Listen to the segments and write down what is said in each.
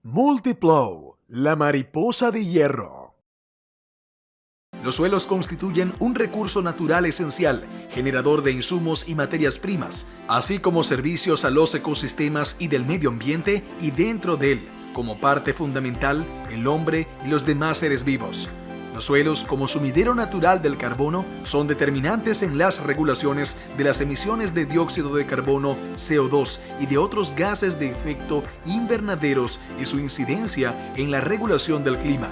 Multiplow, la mariposa de hierro. Los suelos constituyen un recurso natural esencial, generador de insumos y materias primas, así como servicios a los ecosistemas y del medio ambiente, y dentro de él, como parte fundamental, el hombre y los demás seres vivos. Los suelos, como sumidero natural del carbono, son determinantes en las regulaciones de las emisiones de dióxido de carbono, CO2 y de otros gases de efecto invernaderos y su incidencia en la regulación del clima.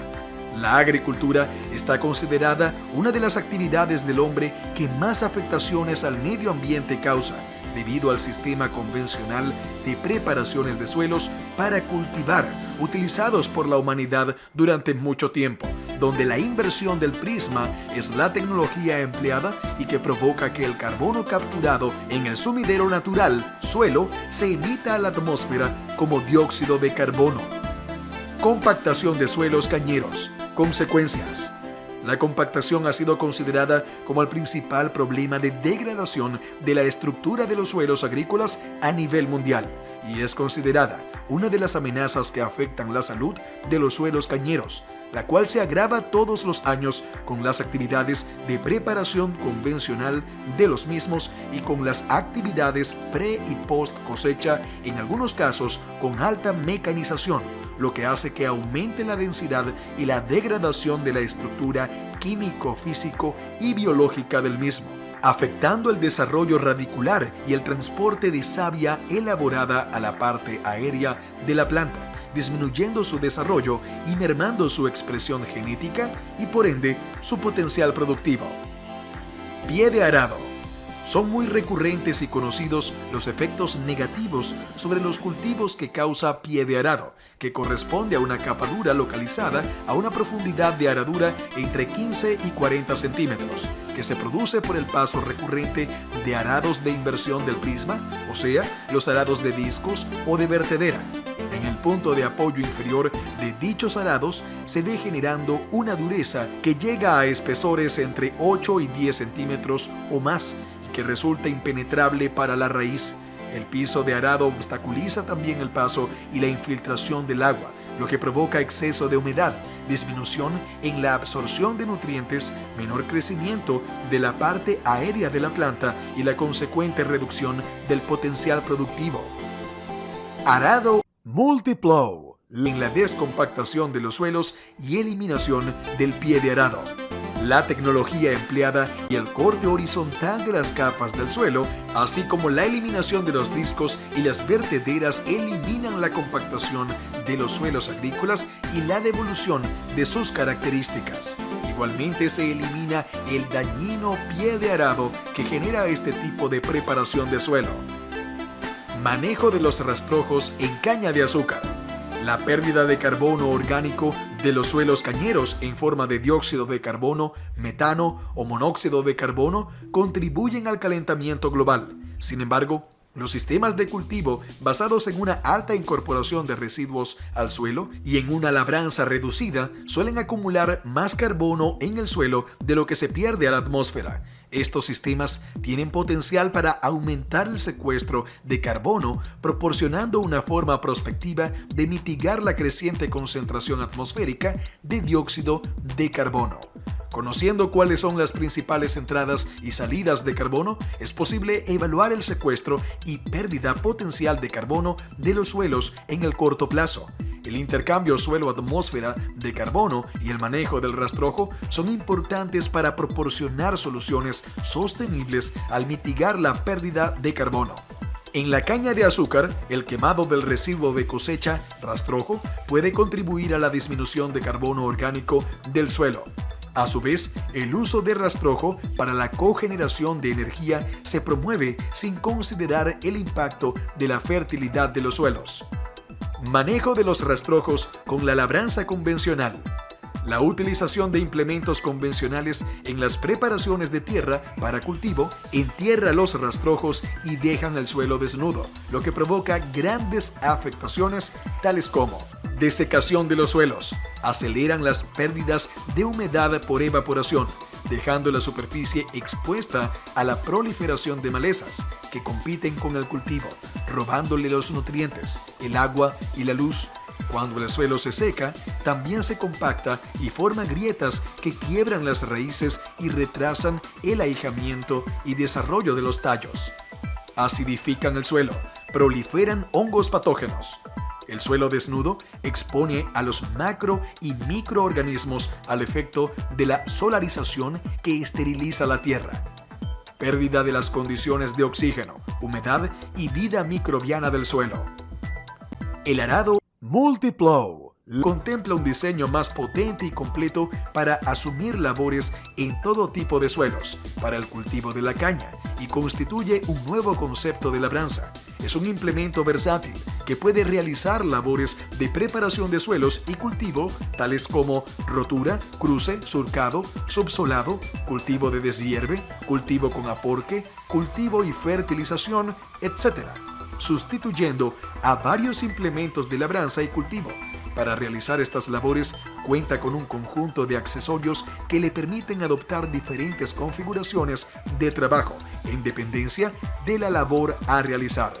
La agricultura está considerada una de las actividades del hombre que más afectaciones al medio ambiente causa, debido al sistema convencional de preparaciones de suelos para cultivar, utilizados por la humanidad durante mucho tiempo, donde la inversión del prisma es la tecnología empleada y que provoca que el carbono capturado en el sumidero natural, suelo, se emita a la atmósfera como dióxido de carbono. Compactación de suelos cañeros. Consecuencias. La compactación ha sido considerada como el principal problema de degradación de la estructura de los suelos agrícolas a nivel mundial y es considerada una de las amenazas que afectan la salud de los suelos cañeros, la cual se agrava todos los años con las actividades de preparación convencional de los mismos y con las actividades pre y post cosecha, en algunos casos con alta mecanización, lo que hace que aumente la densidad y la degradación de la estructura químico, físico y biológica del mismo, afectando el desarrollo radicular y el transporte de savia elaborada a la parte aérea de la planta, disminuyendo su desarrollo y mermando su expresión genética y por ende su potencial productivo. Pie de arado. Son muy recurrentes y conocidos los efectos negativos sobre los cultivos que causa pie de arado, que corresponde a una capa dura localizada a una profundidad de aradura entre 15 y 40 centímetros, que se produce por el paso recurrente de arados de inversión del prisma, o sea, los arados de discos o de vertedera. En el punto de apoyo inferior de dichos arados se ve generando una dureza que llega a espesores entre 8 y 10 centímetros o más, que resulta impenetrable para la raíz. El piso de arado obstaculiza también el paso y la infiltración del agua, lo que provoca exceso de humedad, disminución en la absorción de nutrientes, menor crecimiento de la parte aérea de la planta y la consecuente reducción del potencial productivo. Arado Multiplow, en la descompactación de los suelos y eliminación del pie de arado. La tecnología empleada y el corte horizontal de las capas del suelo, así como la eliminación de los discos y las vertederas, eliminan la compactación de los suelos agrícolas y la devolución de sus características. Igualmente se elimina el dañino pie de arado que genera este tipo de preparación de suelo. Manejo de los rastrojos en caña de azúcar. La pérdida de carbono orgánico de los suelos cañeros en forma de dióxido de carbono, metano o monóxido de carbono contribuyen al calentamiento global. Sin embargo, los sistemas de cultivo basados en una alta incorporación de residuos al suelo y en una labranza reducida suelen acumular más carbono en el suelo de lo que se pierde a la atmósfera. Estos sistemas tienen potencial para aumentar el secuestro de carbono, proporcionando una forma prospectiva de mitigar la creciente concentración atmosférica de dióxido de carbono. Conociendo cuáles son las principales entradas y salidas de carbono, es posible evaluar el secuestro y pérdida potencial de carbono de los suelos en el corto plazo. El intercambio suelo-atmósfera de carbono y el manejo del rastrojo son importantes para proporcionar soluciones sostenibles al mitigar la pérdida de carbono. En la caña de azúcar, el quemado del residuo de cosecha, rastrojo, puede contribuir a la disminución de carbono orgánico del suelo. A su vez, el uso de rastrojo para la cogeneración de energía se promueve sin considerar el impacto de la fertilidad de los suelos. Manejo de los rastrojos con la labranza convencional. La utilización de implementos convencionales en las preparaciones de tierra para cultivo entierra los rastrojos y dejan el suelo desnudo, lo que provoca grandes afectaciones tales como desecación de los suelos, aceleran las pérdidas de humedad por evaporación, dejando la superficie expuesta a la proliferación de malezas que compiten con el cultivo, robándole los nutrientes, el agua y la luz. Cuando el suelo se seca, también se compacta y forma grietas que quiebran las raíces y retrasan el ahijamiento y desarrollo de los tallos. Acidifican el suelo, proliferan hongos patógenos. El suelo desnudo expone a los macro y microorganismos al efecto de la solarización que esteriliza la tierra. Pérdida de las condiciones de oxígeno, humedad y vida microbiana del suelo. El arado Multiplow contempla un diseño más potente y completo para asumir labores en todo tipo de suelos para el cultivo de la caña y constituye un nuevo concepto de labranza. Es un implemento versátil que puede realizar labores de preparación de suelos y cultivo tales como rotura, cruce, surcado, subsolado, cultivo de deshierve, cultivo con aporque, cultivo y fertilización, etc., sustituyendo a varios implementos de labranza y cultivo. Para realizar estas labores, cuenta con un conjunto de accesorios que le permiten adoptar diferentes configuraciones de trabajo en dependencia de la labor a realizar.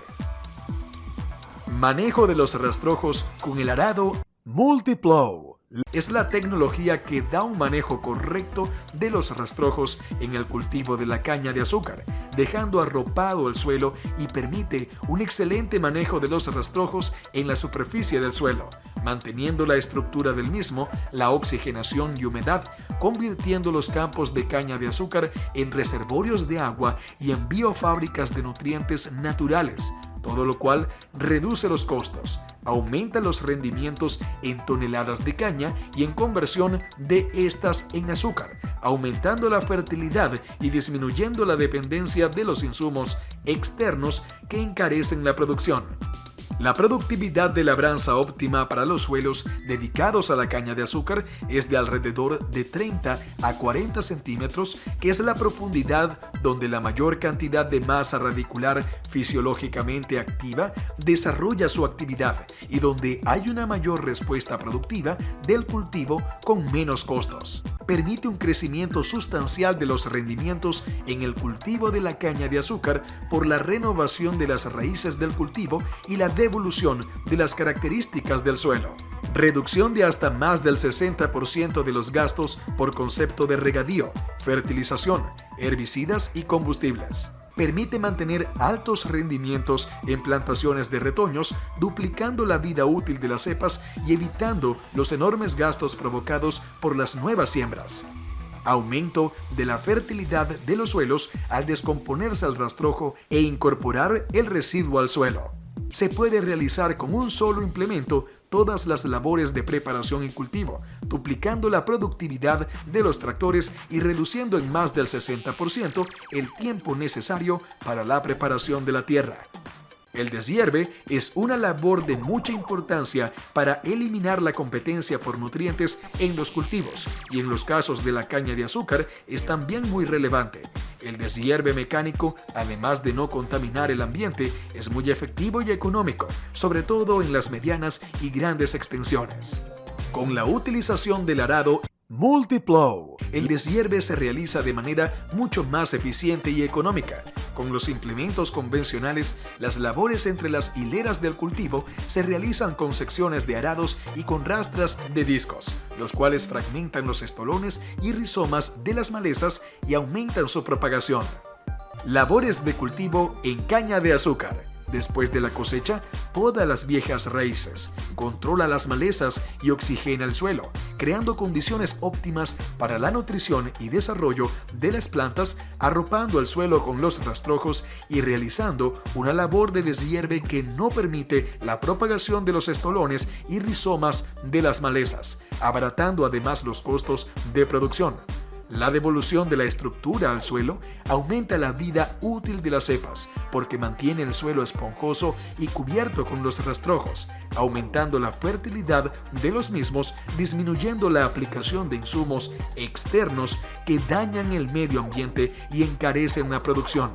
Manejo de los rastrojos con el arado Multiplow. Es la tecnología que da un manejo correcto de los rastrojos en el cultivo de la caña de azúcar, dejando arropado el suelo y permite un excelente manejo de los rastrojos en la superficie del suelo, manteniendo la estructura del mismo, la oxigenación y humedad, convirtiendo los campos de caña de azúcar en reservorios de agua y en biofábricas de nutrientes naturales, todo lo cual reduce los costos, aumenta los rendimientos en toneladas de caña y en conversión de estas en azúcar, aumentando la fertilidad y disminuyendo la dependencia de los insumos externos que encarecen la producción. La productividad de labranza óptima para los suelos dedicados a la caña de azúcar es de alrededor de 30 a 40 centímetros, que es la profundidad donde la mayor cantidad de masa radicular fisiológicamente activa desarrolla su actividad y donde hay una mayor respuesta productiva del cultivo con menos costos. Permite un crecimiento sustancial de los rendimientos en el cultivo de la caña de azúcar por la renovación de las raíces del cultivo y la devolución de las características del suelo. Reducción de hasta más del 60% de los gastos por concepto de regadío, fertilización, herbicidas y combustibles. Permite mantener altos rendimientos en plantaciones de retoños, duplicando la vida útil de las cepas y evitando los enormes gastos provocados por las nuevas siembras. Aumento de la fertilidad de los suelos al descomponerse el rastrojo e incorporar el residuo al suelo. Se puede realizar con un solo implemento todas las labores de preparación y cultivo, duplicando la productividad de los tractores y reduciendo en más del 60% el tiempo necesario para la preparación de la tierra. El deshierve es una labor de mucha importancia para eliminar la competencia por nutrientes en los cultivos y en los casos de la caña de azúcar es también muy relevante. El deshierve mecánico, además de no contaminar el ambiente, es muy efectivo y económico, sobre todo en las medianas y grandes extensiones. Con la utilización del arado Multiplow, el deshierve se realiza de manera mucho más eficiente y económica. Con los implementos convencionales, las labores entre las hileras del cultivo se realizan con secciones de arados y con rastras de discos, los cuales fragmentan los estolones y rizomas de las malezas y aumentan su propagación. Labores de cultivo en caña de azúcar. Después de la cosecha, poda las viejas raíces, controla las malezas y oxigena el suelo, creando condiciones óptimas para la nutrición y desarrollo de las plantas, arropando el suelo con los rastrojos y realizando una labor de deshierve que no permite la propagación de los estolones y rizomas de las malezas, abaratando además los costos de producción. La devolución de la estructura al suelo aumenta la vida útil de las cepas porque mantiene el suelo esponjoso y cubierto con los rastrojos, aumentando la fertilidad de los mismos, disminuyendo la aplicación de insumos externos que dañan el medio ambiente y encarecen la producción.